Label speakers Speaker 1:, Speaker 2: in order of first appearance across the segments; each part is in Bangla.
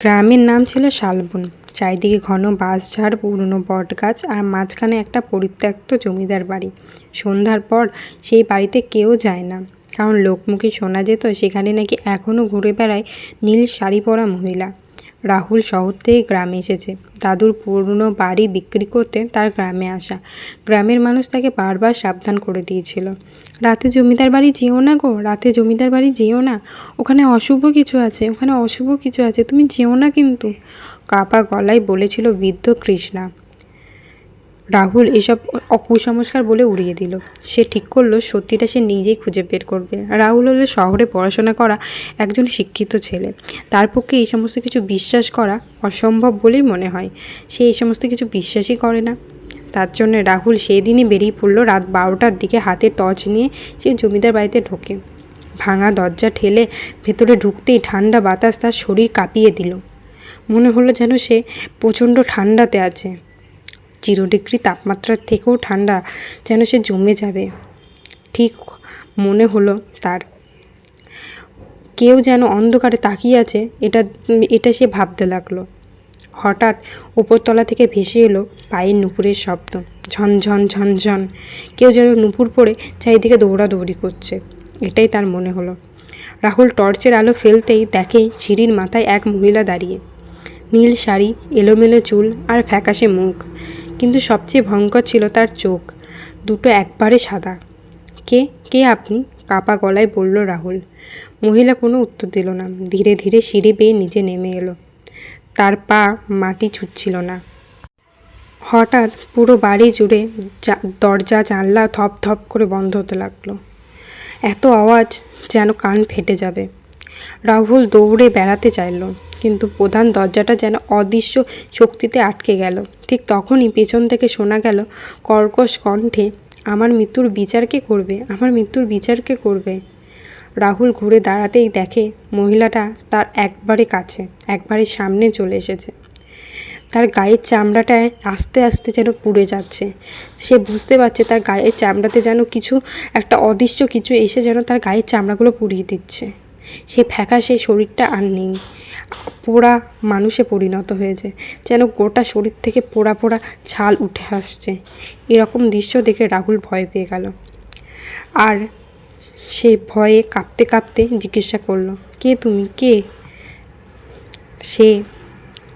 Speaker 1: গ্রামের নাম ছিল শালবন। চারিদিকে ঘন বাঁশঝাড়, পুরনো বটগাছ আর মাঝখানে একটা পরিত্যক্ত জমিদার বাড়ি। সন্ধ্যার পর সেই বাড়িতে কেউ যায় না, কারণ লোকমুখে শোনা যেত সেখানে নাকি এখনও ঘুরে বেড়ায় নীল শাড়ি পরা মহিলা। রাহুল শহর থেকে গ্রামে এসেছে, দাদুর পুরনো বাড়ি বিক্রি করতে তার গ্রামে আসা। গ্রামের মানুষ তাকে বারবার সাবধান করে দিয়েছিল, রাতে জমিদার বাড়ি যেও না গো, রাতে জমিদার বাড়ি যেও না, ওখানে অশুভ কিছু আছে, ওখানে অশুভ কিছু আছে, তুমি যেও না কিন্তু, কাপা গলায় বলেছিল বৃদ্ধ কৃষ্ণা। রাহুল এসব অকুসংস্কার বলে উড়িয়ে দিল। সে ঠিক করলো সত্যিটা সে নিজেই খুঁজে বের করবে। রাহুল হলো শহরে পড়াশোনা করা একজন শিক্ষিত ছেলে, তার পক্ষে এই সমস্ত কিছু বিশ্বাস করা অসম্ভব বলেই মনে হয়। সে এই সমস্ত কিছু বিশ্বাসই করে না। তার জন্য রাহুল সেই দিনই বেরিয়ে পড়লো রাত 12টার দিকে, হাতে টর্চ নিয়ে সে জমিদার বাড়িতে ঢোকে। ভাঙা দরজা ঠেলে ভেতরে ঢুকতেই ঠান্ডা বাতাস তার শরীর কাঁপিয়ে দিল। মনে হলো যেন সে প্রচণ্ড ঠান্ডাতে আছে, 0 ডিগ্রি তাপমাত্রার থেকেও ঠান্ডা, যেন সে জমে যাবে। ঠিক মনে হলো তার কেউ যেন অন্ধকারে তাকিয়ে আছে, এটা সে ভাবতে লাগলো। হঠাৎ উপরতলা থেকে ভেসে এলো পায়ের নুপুরের শব্দ, ঝনঝন ঝনঝন। কেউ যেন নুপুর পরে চারিদিকে দৌড়াদৌড়ি করছে, এটাই তার মনে হলো। রাহুল টর্চের আলো ফেলতেই দেখে সিঁড়ির মাথায় এক মহিলা দাঁড়িয়ে, নীল শাড়ি, এলোমেলো চুল আর ফ্যাকাশে মুখ, কিন্তু সবচেয়ে ভয়ঙ্কর ছিল তার চোখ দুটো, একবারে সাদা। কে কে আপনি? কাপা গলায় বলল রাহুল। মহিলা কোনো উত্তর দিল না, ধীরে ধীরে সিঁড়ি বেয়ে নিচে নেমে এলো। তার পা মাটি ছুঁচ্ছিল না। হঠাৎ পুরো বাড়ি জুড়ে দরজা জানলা থপ থপ করে বন্ধ হতে লাগলো। এত আওয়াজ যেন কান ফেটে যাবে। রাহুল দৌড়ে বেড়াতে চাইল, কিন্তু প্রধান দরজাটা যেন অদৃশ্য শক্তিতে আটকে গেল। ঠিক তখনই পেছন থেকে শোনা গেল কর্কশ কণ্ঠে, আমার মৃত্যুর বিচার কে করবে, আমার মৃত্যুর বিচার কে করবে? রাহুল ঘুরে দাঁড়াতেই দেখে মহিলাটা তার একবারে কাছে, একবারে সামনে চলে এসেছে। তার গায়ের চামড়াটায় আস্তে আস্তে যেন পুড়ে যাচ্ছে। সে বুঝতে পারছে তার গায়ের চামড়াতে যেন কিছু একটা অদৃশ্য কিছু এসে যেন তার গায়ের চামড়াগুলো পুড়িয়ে দিচ্ছে। সে ফ্যাকাশে শরীরটা আর নেই, পোড়া মানুষে পরিণত হয়েছে, যেন গোটা শরীর থেকে পোড়া পোড়া ছাল উঠে আসছে। এরকম দৃশ্য দেখে রাহুল ভয় পেয়ে গেল, আর সে ভয়ে কাঁপতে কাঁপতে জিজ্ঞাসা করলো, কে তুমি, কে? সে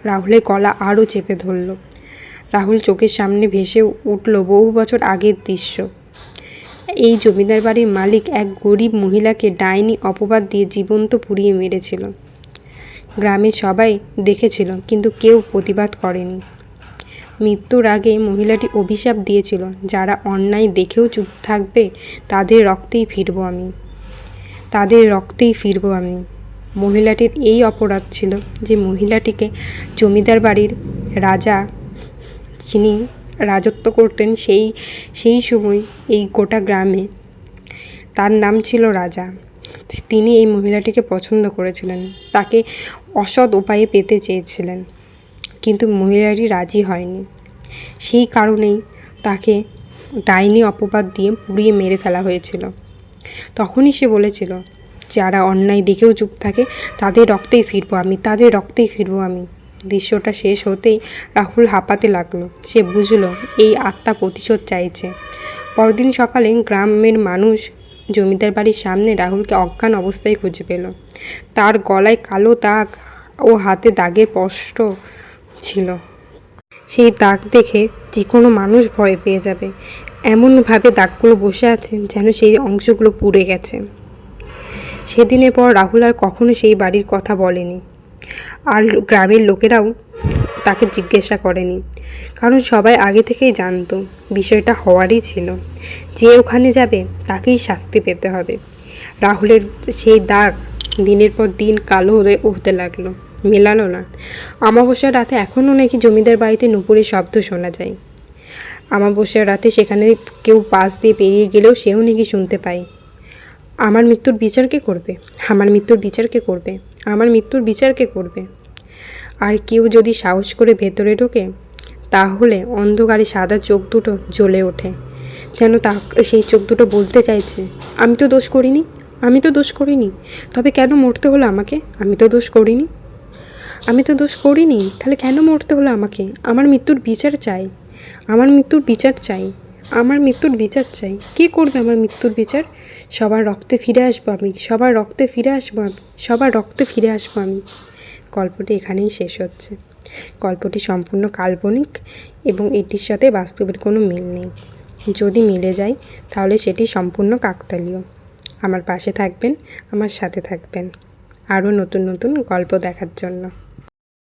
Speaker 1: রাহুলের গলা আরও চেপে ধরল। রাহুল চোখের সামনে ভেসে উঠল বহু বছর আগের দৃশ্য। এই জমিদার বাড়ির মালিক এক গরিব মহিলাকে ডাইনি অপবাদ দিয়ে জীবন্ত পুড়িয়ে মেরেছিল। গ্রামের সবাই দেখেছিল, কিন্তু কেউ প্রতিবাদ করেনি। মৃত্যুর আগে মহিলাটি অভিশাপ দিয়েছিল, যারা অন্যায় দেখেও চুপ থাকবে তাদের রক্তেই ফিরব আমি, তাদের রক্তেই ফিরব আমি। মহিলাটির এই অপরাধ ছিল যে মহিলাটিকে জমিদার বাড়ির রাজা, যিনি রাজত্ব করতেন সেই সময় এই গোটা গ্রামে, তার নাম ছিল রাজা। তিনি এই মহিলাটিকে পছন্দ করেছিলেন, তাকে অসৎ উপায়ে পেতে চেয়েছিলেন, কিন্তু মহিলাটি রাজি হয়নি। সেই কারণেই তাকে ডাইনি অপবাদ দিয়ে পুড়িয়ে মেরে ফেলা হয়েছিল। তখনই সে বলেছিল, যারা অন্যায় দেখেও চুপ থাকে তাদের রক্তেই ফিরবো আমি, তাদের রক্তেই ফিরবো আমি। দৃশ্যটা শেষ হতেই রাহুল হাঁপাতে লাগলো। সে বুঝলো এই আত্মা প্রতিশোধ চাইছে। পরদিন সকালে গ্রামের মানুষ জমিদার বাড়ির সামনে রাহুলকে অজ্ঞান অবস্থায় খুঁজে পেল। তার গলায় কালো দাগ ও হাতে দাগের স্পষ্ট ছিল। সেই দাগ দেখে যে কোনো মানুষ ভয় পেয়ে যাবে, এমনভাবে দাগগুলো বসে আছে যেন সেই অংশগুলো পুড়ে গেছে। সেদিনের পর রাহুল আর কখনো সেই বাড়ির কথা বলেনি, আর গ্রামের লোকেরাও তাকে জিজ্ঞাসা করেনি, কারণ সবাই আগে থেকেই জানতো বিষয়টা হওয়ারই ছিল। যে ওখানে যাবে তাকেই শাস্তি পেতে হবে। রাহুলের সেই দাগ দিনের পর দিন কালো হতে লাগলো, মেলানো না। অমাবস্যার রাতে এখনও নাকি জমিদার বাড়িতে নুপুরের শব্দ শোনা যায়। অমাবস্যার রাতে সেখানে কেউ পাশ দিয়ে পেরিয়ে গেলেও সেও নাকি শুনতে পায়, আমার মৃত্যুর বিচার কে করবে, আমার মৃত্যুর বিচার কে করবে, আমার মৃত্যুর বিচার কে করবে। আর কেউ যদি সাহস করে ভেতরে ঢোকে, তাহলে অন্ধকারে সাদা চোখ দুটো জ্বলে ওঠে, যেন সেই চোখ দুটো বলতে চাইছে, আমি তো দোষ করিনি, আমি তো দোষ করিনি, তবে কেন মরতে হলো আমাকে, আমি তো দোষ করিনি। আমি তো দোষ করিনি, তাহলে কেন মরতে হলো আমাকে? আমার মৃত্যুর বিচার চাই, আমার মৃত্যুর বিচার চাই, আমার মৃত্যুর বিচার চাই। কে করবে আমার মৃত্যুর বিচার? সবার রক্তে ফিরে আসবো আমি, সবার রক্তে ফিরে আসবো আমি, সবার রক্তে ফিরে আসবো আমি। গল্পটি এখানেই শেষ হচ্ছে। গল্পটি সম্পূর্ণ কাল্পনিক এবং এটির সাথে বাস্তবের কোনো মিল নেই। যদি মিলে যায় তাহলে সেটি সম্পূর্ণ কাকতালীয়। আমার পাশে থাকবেন, আমার সাথে থাকবেন আরও নতুন নতুন গল্প দেখার জন্য।